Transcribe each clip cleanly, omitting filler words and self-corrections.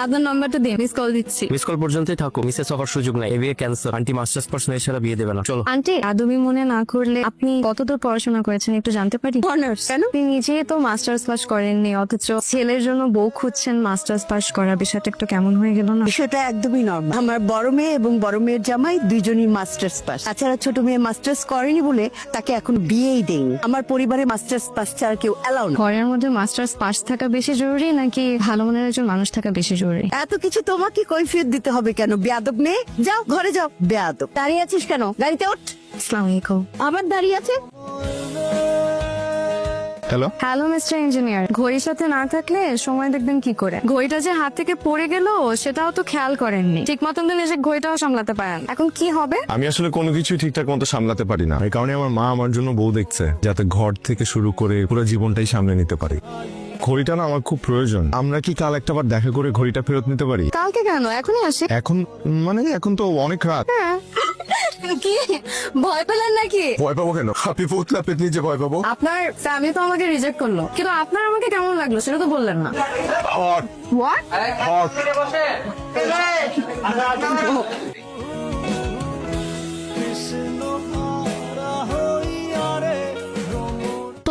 আপনার নাম্বারটা দিন, মিস কল দিচ্ছি। মিস কল পর্যন্তই থাকো, মিসেস হওয়ার সুযোগ নাই। বিয়ে ক্যান্সেল। আন্টি মাস্টার্স পার্সন এছাড়া বিয়ে দেবে না। চলো। আন্টি, আদবি মনে না করলে আপনি কতদূর পড়াশোনা করেছেন একটু জানতে পারি? অনার্স। কেন? আপনি নিজেই তো মাস্টার্স পাস করেননি, অথচ ছেলের জন্য বউ খুঁজছেন মাস্টার্স পাস করার। বিষয়টা একটু কেমন হয়ে গেল না? বিষয়টা একদমই নর্মাল। আমার বড় মেয়ে এবং বড় মেয়ের জামাই দুইজনই মাস্টার্স পাস। তাছাড়া ছোট মেয়ে মাস্টার্স করেনি বলে তাকে এখন বিয়েই দেয়নি। আমার পরিবারে মাস্টার্স পাস ছাড়া কেউ অ্যালাউ না। ঘরের মধ্যে মাস্টার্স পাস থাকা বেশি জরুরি নাকি ভালো মনের একজন মানুষ থাকা বেশি জরুরি? এত কিছু তোমাকে কৈফিয়ত দিতে হবে কেন? বেয়াদব মেয়ে, যাও ঘরে যাও। বেয়াদব, দাঁড়িয়ে আছিস কেন? গাড়িতে ওঠ। আসসালামু আলাইকুম। আবার দাঁড়িয়ে আছে। হ্যালো, হ্যালো মিস্টার ইঞ্জিনিয়ার, ঘড়ির সাথে না থাকলে সময় দেখবেন কি করে? ঘড়িটা যে হাত থেকে পড়ে গেল সেটাও তো খেয়াল করেননি। ঠিক মতন তো নিজের ঘড়িটাও সামলাতে পারেন। এখন কি হবে? আমি আসলে কোনো কিছুই ঠিকঠাক মতো সামলাতে পারি না। এই কারণে আমার মা আমার জন্য বউ দেখছে, যাতে ঘর থেকে শুরু করে পুরো জীবনটাই সামলে নিতে পারি। ঘড়িটা না আমার খুব প্রয়োজন। আমরা কি কাল একটাবার দেখা করে ঘড়িটা ফেরত নিতে পারি? কালকে কেন, এখনই আসি। এখন মানে এখন তো অনেক রাত। কি ভয় পেলেন নাকি? ভয় পাবো কেন? আপনি পুতলা পেতনি যে ভয় পাবো? আপনার ফ্যামিলি তো আমাকে রিজেক্ট করলো, কিন্তু আপনার আমাকে কেমন লাগলো সেটা তো বললেন না। Hot what? হট।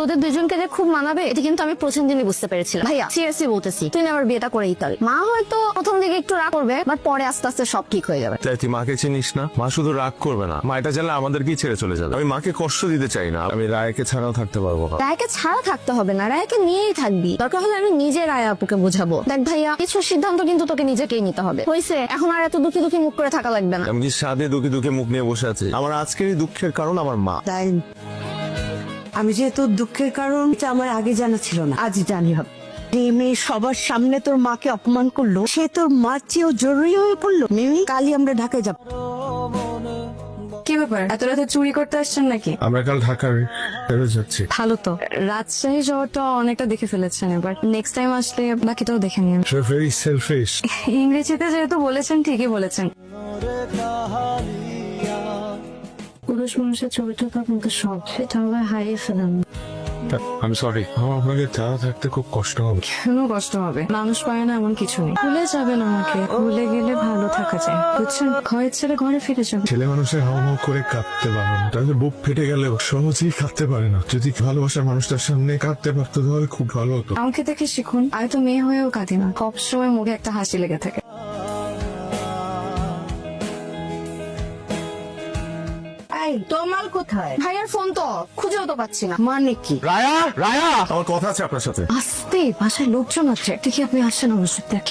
তোদের দুজনকে যে খুব মানাবে এটা কিন্তু আমি প্রথম দিনই বুঝতে পেরেছিলাম। ভাইয়া সিরিয়াসলি বলতেছি, তুই না আমার বিয়েটা করেই তাল। মা হয়তো প্রথম দিকে একটু রাগ করবে, বাট পরে আস্তে আস্তে সব ঠিক হয়ে যাবে। তাই তুই মাকে চিনিস না? মা শুধু রাগ করবে না, মা এটা জানলে আমাদেরকেই ছেড়ে চলে যাবে। আমি মাকে কষ্ট দিতে চাই না। আমি রায়কে ছাড়াও থাকতে পারবো না। রায়কে ছাড়া থাকতে হবে না, রায়কে নিয়েই থাকবি। দরকার হলে আমি নিজে রায় আপুকে বোঝাবো। দেখ ভাইয়া, কিছু সিদ্ধান্ত কিন্তু তোকে নিজেকেই নিতে হবে। হয়েছে, এখন আর এত দুঃখী দুঃখী মুখ করে থাকা লাগবে না। আমি কি সাদে দুঃখে দুঃখে মুখ নিয়ে বসে আছি? আমার আজকের এই দুঃখের কারণ আমার মা। তাই আমি যে তোর দুঃখের কারণ এটা আমার আগে জানা ছিল না, আজ জানি হবে। যে মেয়ে সবার সামনে তোর মাকে অপমান করলো, সে তোর মার চেয়েও জরুরি হয়ে পড়লো। মিমি, কালই আমরা ঢাকায় যাব। কি ব্যাপার, এত রাতে চুরি করতে আসছেন নাকি? আমরা কাল ঢাকার ফেরত যাচ্ছি। ভালো তো, রাজশাহী শহরটা অনেকটা দেখে ফেলেছেন, এবার নেক্সট টাইম আসলে বাকিটাও দেখে নিন। Very shellfish. ইংরেজিতে যেহেতু বলেছেন, ঠিকই বলেছেন। পুরুষ মানুষের চরিত্রটা কিন্তু সব, সেটা আমরা হারিয়ে ফেলেন। আমি সরি, আমার আপনাকে ছাড়া থাকতে খুব কষ্ট হবে। কেন কষ্ট হবে? মানুষ পায় না এমন কিছু নেই। ভুলে যাবেন আমাকে, ভুলে গেলে ভালো থাকা যায়, বুঝছেন? ঘরের ছেলে ঘরে ফিরে যাবে। ছেলে মানুষের হাও হাও করে কাঁদতে পারে না, তাদের বুক ফেটে গেলেও সহজেই কাঁদতে পারে না। যদি ভালোবাসার মানুষটার সামনে কাঁদতে পারতো তাহলে খুব ভালো হতো। আমাকে দেখে শিখুন, আমি তো মেয়ে হয়েও কাঁদি না, সবসময় মুখে একটা হাসি লেগে থাকে। এই তোর মাল কোথায়? ভাইয়ার ফোন তো খুঁজেও তো পাচ্ছি না। মানে কি? রায়া, রায়া, আমার কথা আছে আপনার সাথে। আস্তে, বাসায় লোকজন আছে। দেখি আপনি আসছেন অবশ্যই।